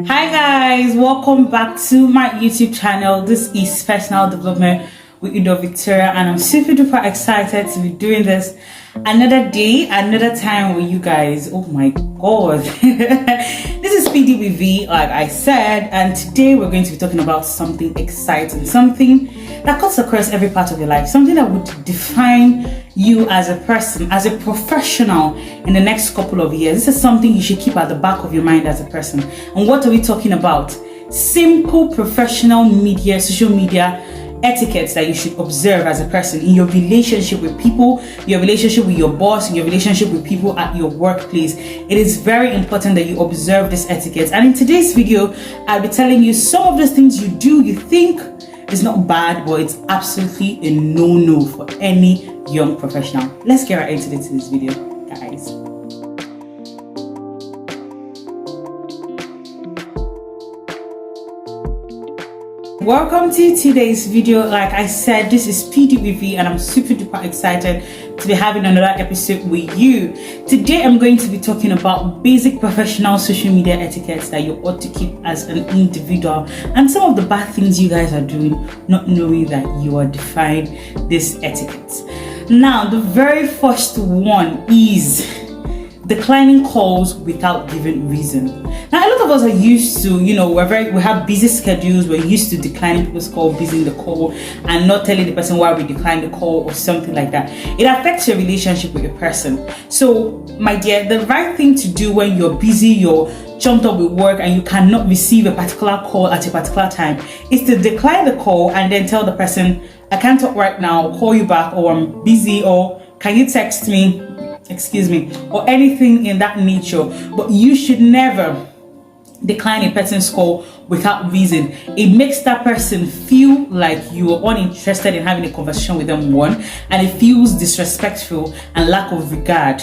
Hi guys, welcome back to my YouTube channel. This is Personal Development with Victoria, and I'm super duper excited to be doing this another day, another time with you guys. Oh my god. This is PDBV, like I said, and today we're going to be talking about something exciting, something that cuts across every part of your life, something that would define you as a person, as a professional in the next couple of years. This is something you should keep at the back of your mind as a person. And what are we talking about? Simple professional media, social media etiquettes that you should observe as a person in your relationship with people, your relationship with your boss, your relationship with people at your workplace. It is very important that you observe this etiquette. And in today's video, I'll be telling you some of the things you do, you think it's not bad, but it's absolutely a no-no for any young professional. Let's get right into this video, guys. Welcome to today's video. Like I said, this is PDBV and I'm super duper excited to be having another episode with you. Today I'm going to be talking about basic professional social media etiquettes that you ought to keep as an individual, and some of the bad things you guys are doing not knowing that you are defying this etiquette. Now, the very first one is declining calls without giving reason. Now, a lot of us are used to, we have busy schedules. We're used to declining people's call, busy in the call, and not telling the person why we declined the call or something like that. It affects your relationship with your person. So, my dear, the right thing to do when you're busy, you're jumped up with work, and you cannot receive a particular call at a particular time is to decline the call and then tell the person, I can't talk right now, I'll call you back, or I'm busy, or can you text me? Excuse me, or anything in that nature. But you should never decline a person's call without reason. It makes that person feel like you are uninterested in having a conversation with them, one, and it feels disrespectful and lack of regard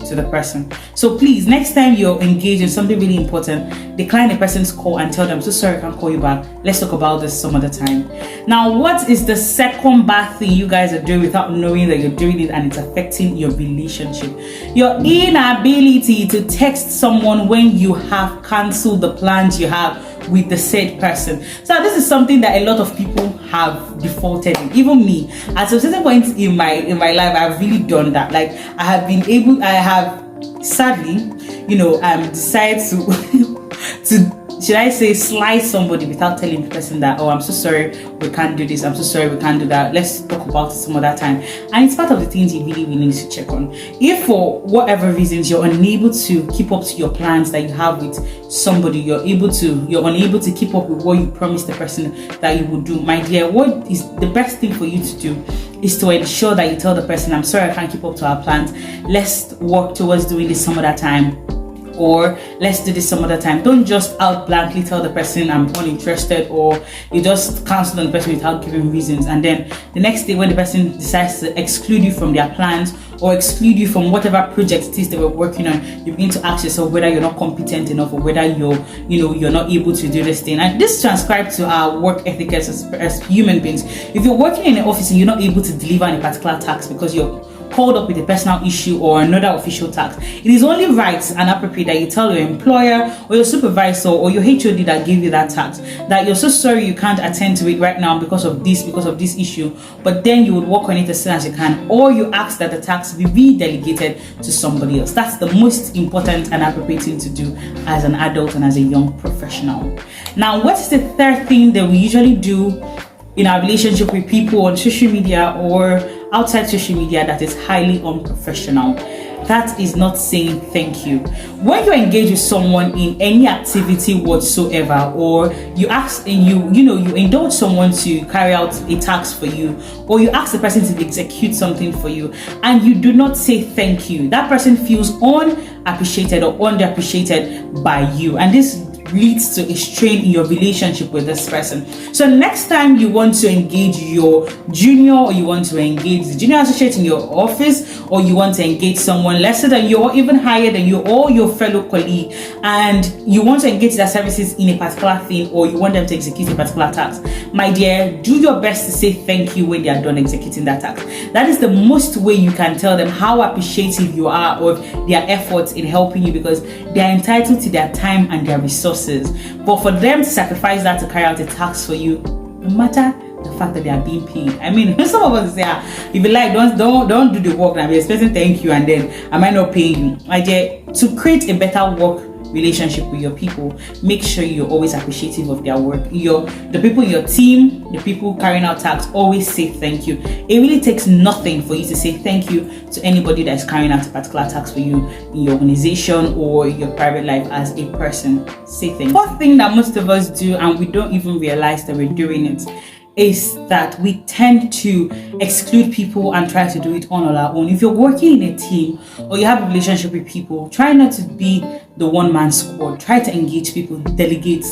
to the person. So please, next time you're engaged in something really important, decline a person's call and tell them, so sorry, I can't call you back. Let's talk about this some other time. Now, what is the second bad thing you guys are doing without knowing that you're doing it and it's affecting your relationship? Your inability to text someone when you have cancelled the plans you have with the said person. So this is something that a lot of people have defaulted in. Even me, at a certain point in my life, I've really done that. Like I have sadly, decided to should I say slide somebody without telling the person that, oh, I'm so sorry, we can't do this, I'm so sorry, we can't do that, let's talk about it some other time. And it's part of the things you really need to check on. If for whatever reasons you're unable to keep up to your plans that you have with somebody, you're unable to keep up with what you promised the person that you would do, my dear, what is the best thing for you to do is to ensure that you tell the person, I'm sorry, I can't keep up to our plans, let's work towards doing this some other time, or let's do this some other time. Don't just out blankly tell the person I'm uninterested, or you just cancel on the person without giving reasons, and then the next day when the person decides to exclude you from their plans or exclude you from whatever project it is they were working on, you begin to ask yourself whether you're not competent enough or whether you're not able to do this thing. And this transcribes to our work ethic as human beings. If you're working in an office and you're not able to deliver on a particular task because you're called up with a personal issue or another official task, it is only right and appropriate that you tell your employer or your supervisor or your HOD that gave you that task that you're so sorry you can't attend to it right now because of this issue, but then you would work on it as soon as you can, or you ask that the task be re-delegated to somebody else. That's the most important and appropriate thing to do as an adult and as a young professional. Now, what is the third thing that we usually do in our relationship with people on social media or outside social media that is highly unprofessional? That is not saying thank you. When you engage with someone in any activity whatsoever, or you ask and you indulge someone to carry out a task for you, or you ask the person to execute something for you, and you do not say thank you, that person feels unappreciated or underappreciated by you, and this leads to a strain in your relationship with this person. So next time you want to engage your junior, or you want to engage the junior associate in your office, or you want to engage someone lesser than you or even higher than you or your fellow colleague, and you want to engage their services in a particular thing, or you want them to execute a particular task, my dear, do your best to say thank you when they are done executing that task. That is the most way you can tell them how appreciative you are of their efforts in helping you, because they are entitled to their time and their resources resources, but for them to sacrifice that to carry out a task for you, no matter the fact that they are being paid. I mean, some of us say, if you like, don't do the work and be expecting thank you, and then am I not paying you? I get to create a better work relationship with your people. Make sure you're always appreciative of their work. The people in your team, the people carrying out tasks, always say thank you. It really takes nothing for you to say thank you to anybody that's carrying out a particular task for you in your organization or your private life as a person. Say thank you. One thing that most of us do, and we don't even realize that we're doing it, is that we tend to exclude people and try to do it on our own. If you're working in a team or you have a relationship with people, try not to be the one-man squad. Try to engage people, delegate,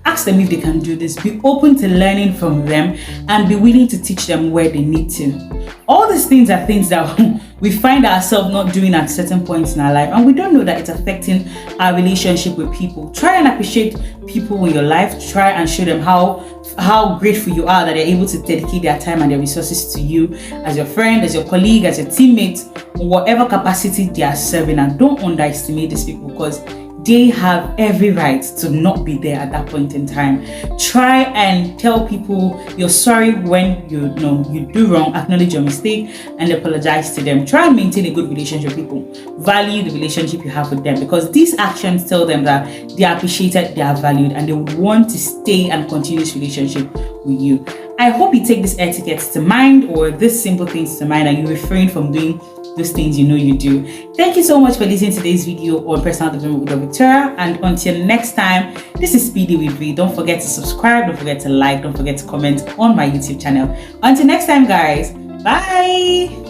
ask them if they can do this. Be open to learning from them and be willing to teach them where they need to. All these things are things that we find ourselves not doing at certain points in our life, and we don't know that it's affecting our relationship with people. Try and appreciate people in your life. Try and show them how grateful you are that they're able to dedicate their time and their resources to you as your friend, as your colleague, as your teammate, whatever capacity they are serving. And don't underestimate these people, because they have every right to not be there at that point in time. Try and tell people you're sorry when you do wrong, acknowledge your mistake and apologize to them. Try and maintain a good relationship with people. Value the relationship you have with them, because these actions tell them that they are appreciated, they are valued, and they want to stay and continue this relationship with you. I hope you take these etiquettes to mind, or these simple things to mind, and you refrain from doing those things you do. Thank you so much for listening to today's video on personal development with Victoria, and until next time, this is Speedy with V. Don't forget to subscribe, don't forget to like, don't forget to comment on my YouTube channel. Until next time, guys, bye.